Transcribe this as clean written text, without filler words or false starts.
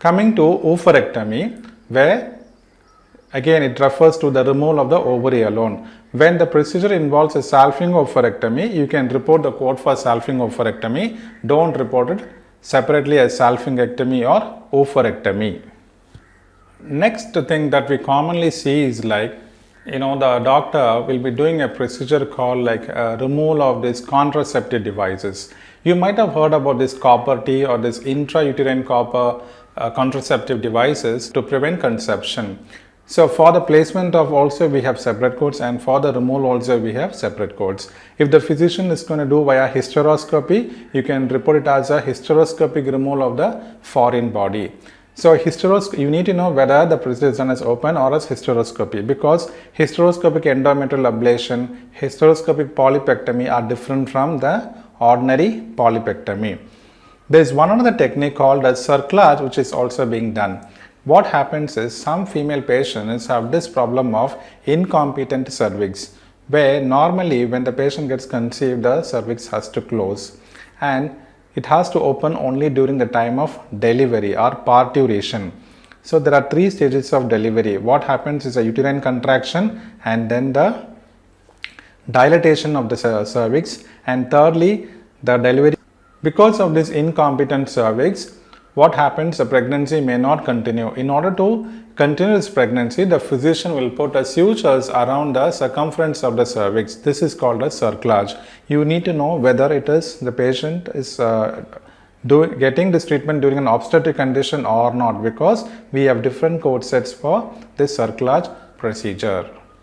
Coming to oophorectomy, where again it refers to the removal of the ovary alone. When the procedure involves a Salpingo-oophorectomy, you can report the code for Salpingo-oophorectomy. Don't report it separately as Salpingectomy or oophorectomy. Next thing that we commonly see is the doctor will be doing a procedure called removal of these contraceptive devices. You might have heard about this copper T or this intra-uterine copper contraceptive devices to prevent conception. So for the placement of also we have separate codes, and for the removal also we have separate codes. If the physician is going to do via hysteroscopy, you can report it as a hysteroscopic removal of the foreign body. So you need to know whether the procedure is done as open or as hysteroscopy, because hysteroscopic endometrial ablation, hysteroscopic polypectomy are different from the ordinary polypectomy. There is one other technique called as cerclage, which is also being done. What happens is some female patients have this problem of incompetent cervix, where normally when the patient gets conceived, the cervix has to close and it has to open only during the time of delivery or parturition. So there are three stages of delivery. What happens is a uterine contraction and then the dilatation of the cervix, and thirdly the delivery. Because of this incompetent cervix, what happens, the pregnancy may not continue. In order to continue this pregnancy, the physician will put a sutures around the circumference of the cervix. This is called a cerclage. You need to know whether it is the patient is getting this treatment during an obstetric condition or not, because we have different code sets for this cerclage procedure.